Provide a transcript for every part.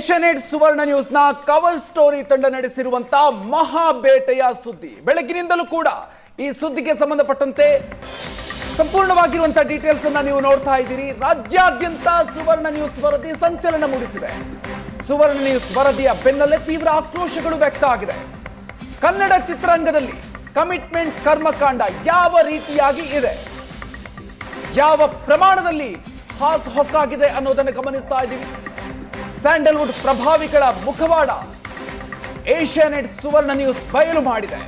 Asianet ಸುವರ್ಣ ನ್ಯೂಸ್ನ cover story ತಂಡ ನಡೆಸಿರುವಂತಹ ಮಹಾಬೇಟೆಯ ಸುದ್ದಿ. ಬೆಳಗಿನಿಂದಲೂ ಕೂಡ ಈ ಸುದ್ದಿಗೆ ಸಂಬಂಧಪಟ್ಟಂತೆ ಸಂಪೂರ್ಣವಾಗಿರುವಂತಹ ಡೀಟೇಲ್ಸ್ ಅನ್ನ ನೀವು ನೋಡ್ತಾ ಇದ್ದೀರಿ. ರಾಜ್ಯಾದ್ಯಂತ ಸುವರ್ಣ ನ್ಯೂಸ್ ವರದಿ ಸಂಚಲನ ಮೂಡಿಸಿದೆ. ಸುವರ್ಣ ನ್ಯೂಸ್ ವರದಿಯ ಬೆನ್ನಲ್ಲೇ ತೀವ್ರ ಆಕ್ರೋಶಗಳು ವ್ಯಕ್ತ ಆಗಿದೆ. ಕನ್ನಡ ಚಿತ್ರರಂಗದಲ್ಲಿ ಕಮಿಟ್ಮೆಂಟ್ ಕರ್ಮಕಾಂಡ ಯಾವ ರೀತಿಯಾಗಿ ಇದೆ, ಯಾವ ಪ್ರಮಾಣದಲ್ಲಿ ಹಾಸು ಹೊಕ್ಕಾಗಿದೆ ಅನ್ನೋದನ್ನು ಗಮನಿಸ್ತಾ ಇದ್ದೀವಿ. ಸ್ಯಾಂಡಲ್ವುಡ್ ಪ್ರಭಾವಿಗಳ ಮುಖವಾಡ ಏಷ್ಯಾನೆಟ್ ಸುವರ್ಣ ನ್ಯೂಸ್ ಬಯಲು ಮಾಡಿದೆ.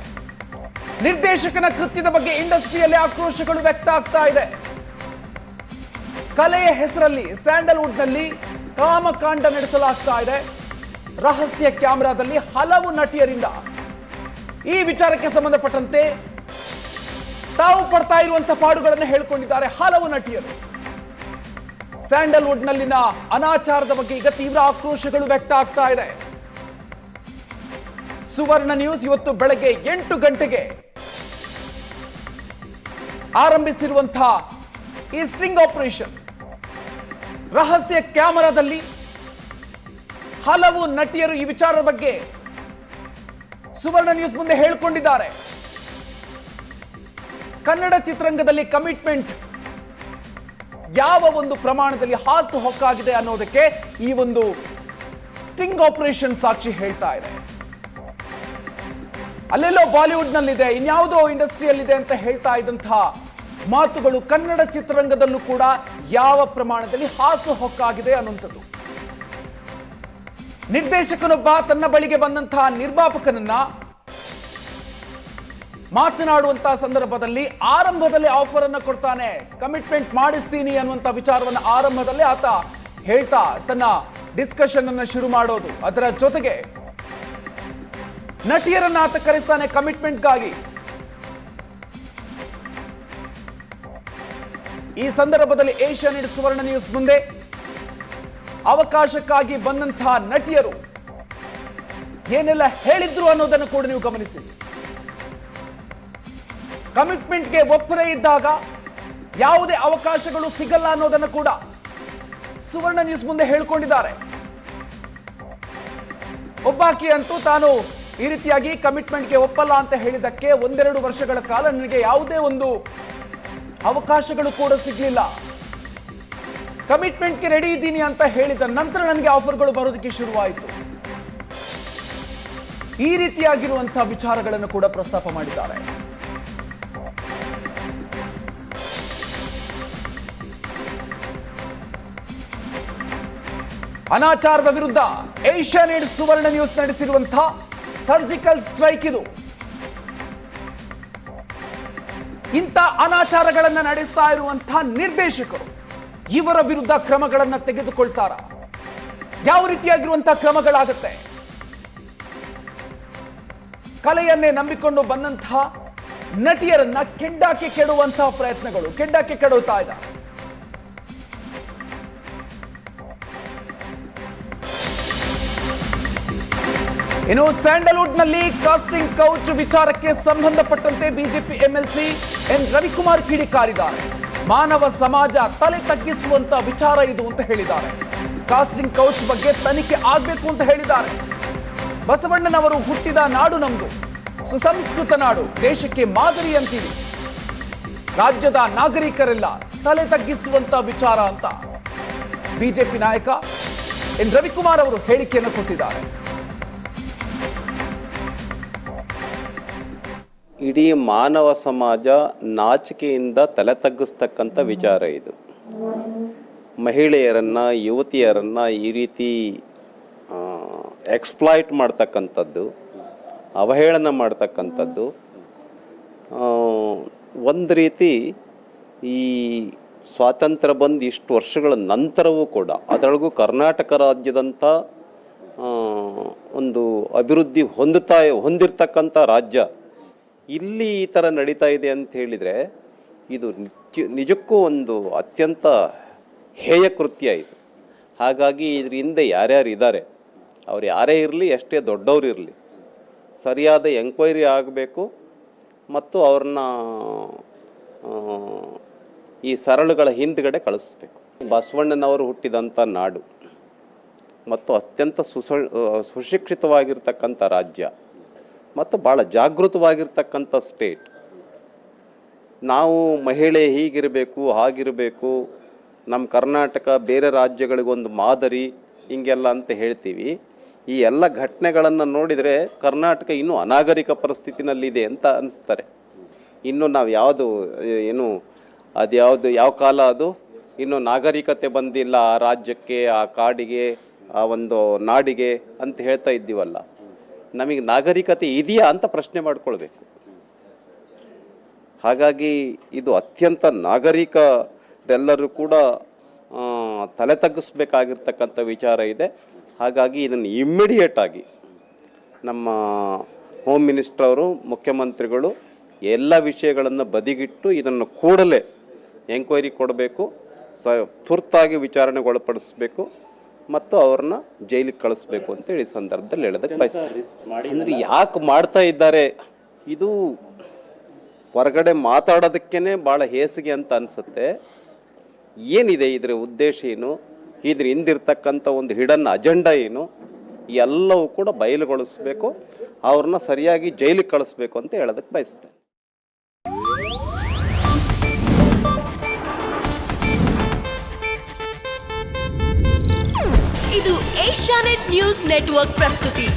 ನಿರ್ದೇಶಕನ ಕೃತ್ಯದ ಬಗ್ಗೆ ಇಂಡಸ್ಟ್ರಿಯಲ್ಲಿ ಆಕ್ರೋಶಗಳು ವ್ಯಕ್ತ ಆಗ್ತಾ ಇದೆ. ಕಲೆಯ ಹೆಸರಲ್ಲಿ ಸ್ಯಾಂಡಲ್ವುಡ್ನಲ್ಲಿ ಕಾಮಕಾಂಡ ನಡೆಸಲಾಗ್ತಾ ಇದೆ. ರಹಸ್ಯ ಕ್ಯಾಮೆರಾದಲ್ಲಿ ಹಲವು ನಟಿಯರಿಂದ ಈ ವಿಚಾರಕ್ಕೆ ಸಂಬಂಧಪಟ್ಟಂತೆ ತಾವು ಪಡ್ತಾ ಇರುವಂತಹ ಪಾಡುಗಳನ್ನು ಹೇಳಿಕೊಂಡಿದ್ದಾರೆ ಹಲವು ನಟಿಯರು. ಸ್ಯಾಂಡಲ್ವುಡ್ನಲ್ಲಿನ ಅನಾಚಾರದ ಬಗ್ಗೆ ಈಗ ತೀವ್ರ ಆಕ್ರೋಶಗಳು ವ್ಯಕ್ತ ಆಗ್ತಾ ಇದೆ. ಸುವರ್ಣ ನ್ಯೂಸ್ ಇವತ್ತು ಬೆಳಗ್ಗೆ 8 ಗಂಟೆಗೆ ಆರಂಭಿಸಿರುವಂತಹ ಈ ಸ್ಟಿಂಗ್ ಆಪರೇಷನ್, ರಹಸ್ಯ ಕ್ಯಾಮೆರಾದಲ್ಲಿ ಹಲವು ನಟಿಯರು ಈ ವಿಚಾರದ ಬಗ್ಗೆ ಸುವರ್ಣ ನ್ಯೂಸ್ ಮುಂದೆ ಹೇಳಿಕೊಂಡಿದ್ದಾರೆ. ಕನ್ನಡ ಚಿತ್ರರಂಗದಲ್ಲಿ ಕಮಿಟ್ಮೆಂಟ್ ಯಾವ ಒಂದು ಪ್ರಮಾಣದಲ್ಲಿ ಹಾಸು ಹೊಕ್ಕಾಗಿದೆ ಅನ್ನೋದಕ್ಕೆ ಈ ಒಂದು ಸ್ಟಿಂಗ್ ಆಪರೇಷನ್ ಸಾಕ್ಷಿ ಹೇಳ್ತಾ ಇದೆ. ಅಲ್ಲೆಲ್ಲೋ ಬಾಲಿವುಡ್ ನಲ್ಲಿದೆ, ಇನ್ಯಾವುದೋ ಇಂಡಸ್ಟ್ರಿಯಲ್ಲಿದೆ ಅಂತ ಹೇಳ್ತಾ ಇದ್ದಂತಹ ಮಾತುಗಳು ಕನ್ನಡ ಚಿತ್ರರಂಗದಲ್ಲೂ ಕೂಡ ಯಾವ ಪ್ರಮಾಣದಲ್ಲಿ ಹಾಸು ಹೊಕ್ಕಾಗಿದೆ ಅನ್ನುವಂಥದ್ದು. ನಿರ್ದೇಶಕನೊಬ್ಬ ತನ್ನ ಬಳಿಗೆ ಬಂದಂತಹ ನಿರ್ಮಾಪಕನನ್ನ ಮಾತನಾಡುವಂತಹ ಸಂದರ್ಭದಲ್ಲಿ ಆರಂಭದಲ್ಲಿ ಆಫರ್ ಅನ್ನು ಕೊಡ್ತಾನೆ, ಕಮಿಟ್ಮೆಂಟ್ ಮಾಡಿಸ್ತೀನಿ ಅನ್ನುವಂತ ವಿಚಾರವನ್ನು ಆರಂಭದಲ್ಲಿ ಆತ ಹೇಳ್ತಾ ತನ್ನ ಡಿಸ್ಕಷನ್ ಅನ್ನು ಶುರು ಮಾಡೋದು. ಅದರ ಜೊತೆಗೆ ನಟಿಯರನ್ನ ಆತ ಕರೆಸ್ತಾನೆ ಕಮಿಟ್ಮೆಂಟ್ಗಾಗಿ. ಈ ಸಂದರ್ಭದಲ್ಲಿ ಏಷ್ಯಾನೆಟ್ ಸುವರ್ಣ ನ್ಯೂಸ್ ಮುಂದೆ ಅವಕಾಶಕ್ಕಾಗಿ ಬಂದಂತಹ ನಟಿಯರು ಏನೆಲ್ಲ ಹೇಳಿದ್ರು ಅನ್ನೋದನ್ನು ಕೂಡ ನೀವು ಗಮನಿಸಿ. ಕಮಿಟ್ಮೆಂಟ್ಗೆ ಒಪ್ಪದೇ ಇದ್ದಾಗ ಯಾವುದೇ ಅವಕಾಶಗಳು ಸಿಗಲ್ಲ ಅನ್ನೋದನ್ನು ಕೂಡ ಸುವರ್ಣ ನ್ಯೂಸ್ ಮುಂದೆ ಹೇಳಿಕೊಂಡಿದ್ದಾರೆ. ಒಬ್ಬಾಕಿ ಅಂತೂ ತಾನು ಈ ರೀತಿಯಾಗಿ ಕಮಿಟ್ಮೆಂಟ್ಗೆ ಒಪ್ಪಲ್ಲ ಅಂತ ಹೇಳಿದಕ್ಕೆ 1-2 ವರ್ಷಗಳ ಕಾಲ ನನಗೆ ಯಾವುದೇ ಒಂದು ಅವಕಾಶಗಳು ಕೂಡ ಸಿಗ್ಲಿಲ್ಲ. ಕಮಿಟ್ಮೆಂಟ್ಗೆ ರೆಡಿ ಇದ್ದೀನಿ ಅಂತ ಹೇಳಿದ ನಂತರ ನನಗೆ ಆಫರ್ಗಳು ಬರೋದಕ್ಕೆ ಶುರುವಾಯಿತು. ಈ ರೀತಿಯಾಗಿರುವಂತಹ ವಿಚಾರಗಳನ್ನು ಕೂಡ ಪ್ರಸ್ತಾಪ ಮಾಡಿದ್ದಾರೆ. ಅನಾಚಾರದ ವಿರುದ್ಧ ಏಷ್ಯಾನೆಟ್ ಸುವರ್ಣ ನ್ಯೂಸ್ ನಡೆಸಿರುವಂತಹ ಸರ್ಜಿಕಲ್ ಸ್ಟ್ರೈಕ್ ಇದು. ಇಂಥ ಅನಾಚಾರಗಳನ್ನ ನಡೆಸ್ತಾ ಇರುವಂತಹ ನಿರ್ದೇಶಕರು ಇವರ ವಿರುದ್ಧ ಕ್ರಮಗಳನ್ನ ತೆಗೆದುಕೊಳ್ತಾರ? ಯಾವ ರೀತಿಯಾಗಿರುವಂತಹ ಕ್ರಮಗಳಾಗುತ್ತೆ? ಕಲೆಯನ್ನೇ ನಂಬಿಕೊಂಡು ಬಂದಂತಹ ನಟಿಯರನ್ನ ಕೆಡ್ಡಾಕಿ ಕೆಡುವಂತಹ ಪ್ರಯತ್ನಗಳು, ಕೆಡ್ಡಾಕಿ ಕೆಡುತ್ತಾ ಇದ್ದಾರೆ. ಇನ್ನು ಸ್ಯಾಂಡಲ್ವುಡ್ ನಲ್ಲಿ ಕಾಸ್ಟಿಂಗ್ ಕೌಚ್ ವಿಚಾರಕ್ಕೆ ಸಂಬಂಧಪಟ್ಟಂತೆ ಬಿಜೆಪಿ ಎಂಎಲ್ಸಿ ಎನ್ ರವಿಕುಮಾರ್ ಕಿಡಿಕಾರಿದ್ದಾರೆ. ಮಾನವ ಸಮಾಜ ತಲೆ ತಗ್ಗಿಸುವಂತ ವಿಚಾರ ಇದು ಅಂತ ಹೇಳಿದ್ದಾರೆ. ಕಾಸ್ಟಿಂಗ್ ಕೌಚ್ ಬಗ್ಗೆ ತನಿಖೆ ಆಗಬೇಕು ಅಂತ ಹೇಳಿದ್ದಾರೆ. ಬಸವಣ್ಣನವರು ಹುಟ್ಟಿದ ನಾಡು ನಮ್ದು, ಸುಸಂಸ್ಕೃತ ನಾಡು, ದೇಶಕ್ಕೆ ಮಾದರಿ ಅಂತೀವಿ. ರಾಜ್ಯದ ನಾಗರಿಕರೆಲ್ಲ ತಲೆ ತಗ್ಗಿಸುವಂತ ವಿಚಾರ ಅಂತ ಬಿಜೆಪಿ ನಾಯಕ ಎನ್ ರವಿಕುಮಾರ್ ಅವರು ಹೇಳಿಕೆಯನ್ನು ಕೊಟ್ಟಿದ್ದಾರೆ. ಇಡೀ ಮಾನವ ಸಮಾಜ ನಾಚಿಕೆಯಿಂದ ತಲೆ ತಗ್ಗಿಸ್ತಕ್ಕಂಥ ವಿಚಾರ ಇದು. ಮಹಿಳೆಯರನ್ನು, ಯುವತಿಯರನ್ನು ಈ ರೀತಿ ಎಕ್ಸ್ಪ್ಲಾಯ್ಟ್ ಮಾಡ್ತಕ್ಕಂಥದ್ದು, ಅವಹೇಳನ ಮಾಡ್ತಕ್ಕಂಥದ್ದು ಒಂದು ರೀತಿ ಈ ಸ್ವಾತಂತ್ರ್ಯ ಬಂದು ಇಷ್ಟು ವರ್ಷಗಳ ನಂತರವೂ ಕೂಡ, ಅದರೊಳಗೂ ಕರ್ನಾಟಕ ರಾಜ್ಯದಂಥ ಒಂದು ಅಭಿವೃದ್ಧಿ ಹೊಂದಿರತಕ್ಕಂಥ ರಾಜ್ಯ ಇಲ್ಲಿ ಈ ಥರ ನಡೀತಾ ಇದೆ ಅಂತ ಹೇಳಿದರೆ ಇದು ನಿಜಕ್ಕೂ ಒಂದು ಅತ್ಯಂತ ಹೇಯ ಕೃತ್ಯ ಇದು. ಹಾಗಾಗಿ ಇದ್ರ ಹಿಂದೆ ಯಾರ್ಯಾರು ಇದ್ದಾರೆ, ಅವ್ರು ಯಾರೇ ಇರಲಿ, ಎಷ್ಟೇ ದೊಡ್ಡವರು ಇರಲಿ, ಸರಿಯಾದ ಎಂಕ್ವೈರಿ ಆಗಬೇಕು ಮತ್ತು ಅವ್ರನ್ನ ಈ ಸರಳುಗಳ ಹಿಂದ್ಗಡೆ ಕಳಿಸ್ಬೇಕು. ಬಸವಣ್ಣನವರು ಹುಟ್ಟಿದಂಥ ನಾಡು, ಮತ್ತು ಅತ್ಯಂತ ಸುಶಿಕ್ಷಿತವಾಗಿರ್ತಕ್ಕಂಥ ರಾಜ್ಯ ಮತ್ತು ಭಾಳ ಜಾಗೃತವಾಗಿರ್ತಕ್ಕಂಥ ಸ್ಟೇಟ್. ನಾವು ಮಹಿಳೆ ಹೀಗಿರಬೇಕು ಹಾಗಿರಬೇಕು, ನಮ್ಮ ಕರ್ನಾಟಕ ಬೇರೆ ರಾಜ್ಯಗಳಿಗೊಂದು ಮಾದರಿ ಹಿಂಗೆಲ್ಲ ಅಂತ ಹೇಳ್ತೀವಿ. ಈ ಎಲ್ಲ ಘಟನೆಗಳನ್ನು ನೋಡಿದರೆ ಕರ್ನಾಟಕ ಇನ್ನೂ ಅನಾಗರಿಕ ಪರಿಸ್ಥಿತಿನಲ್ಲಿದೆ ಅಂತ ಅನಿಸ್ತಾರೆ. ಇನ್ನು ನಾವು ಯಾವ ಕಾಲ ಅದು ಇನ್ನು ನಾಗರಿಕತೆ ಬಂದಿಲ್ಲ ಆ ರಾಜ್ಯಕ್ಕೆ, ಆ ಕಾಡಿಗೆ, ಆ ಒಂದು ನಾಡಿಗೆ ಅಂತ ಹೇಳ್ತಾ ಇದ್ದೀವಲ್ಲ. ನಮಗೆ ನಾಗರಿಕತೆ ಇದೆಯಾ ಅಂತ ಪ್ರಶ್ನೆ ಮಾಡ್ಕೊಳ್ಬೇಕು. ಹಾಗಾಗಿ ಇದು ಅತ್ಯಂತ ನಾಗರಿಕರೆಲ್ಲರೂ ಕೂಡ ತಲೆ ತಗ್ಗಿಸ್ಬೇಕಾಗಿರ್ತಕ್ಕಂಥ ವಿಚಾರ ಇದೆ. ಹಾಗಾಗಿ ಇದನ್ನು ಇಮ್ಮಿಡಿಯೇಟ್ ಆಗಿ ನಮ್ಮ ಹೋಮ್ ಮಿನಿಸ್ಟರ್ ಅವರು, ಮುಖ್ಯಮಂತ್ರಿಗಳು ಎಲ್ಲ ವಿಷಯಗಳನ್ನು ಬದಿಗಿಟ್ಟು ಇದನ್ನು ಕೂಡಲೇ ಎಂಕ್ವೈರಿ ಕೊಡಬೇಕು, ತುರ್ತಾಗಿ ವಿಚಾರಣೆಗೊಳಪಡಿಸಬೇಕು ಮತ್ತು ಅವ್ರನ್ನ ಜೈಲಿಗೆ ಕಳಿಸ್ಬೇಕು ಅಂತೇಳಿ ಈ ಸಂದರ್ಭದಲ್ಲಿ ಹೇಳೋದಕ್ಕೆ ಬಯಸ್ತಾರೆ. ಅಂದರೆ ಯಾಕೆ ಮಾಡ್ತಾ ಇದ್ದಾರೆ, ಇದು ಹೊರಗಡೆ ಮಾತಾಡೋದಕ್ಕೇ ಭಾಳ ಹೇಸಿಗೆ ಅಂತ ಅನಿಸುತ್ತೆ. ಏನಿದೆ ಇದರ ಉದ್ದೇಶ ಏನು, ಇದ್ರ ಹಿಂದಿರ್ತಕ್ಕಂಥ ಒಂದು ಹಿಡನ್ ಅಜೆಂಡಾ ಏನು, ಎಲ್ಲವೂ ಕೂಡ ಬಯಲುಗೊಳಿಸ್ಬೇಕು, ಅವ್ರನ್ನ ಸರಿಯಾಗಿ ಜೈಲಿಗೆ ಕಳಿಸ್ಬೇಕು ಅಂತ ಹೇಳೋದಕ್ಕೆ ಬಯಸ್ತೇನೆ. ಇದು ಏಷ್ಯಾನೆಟ್ ನ್ಯೂಸ್ ನೆಟ್ವರ್ಕ್ ಪ್ರಸ್ತುತಿ.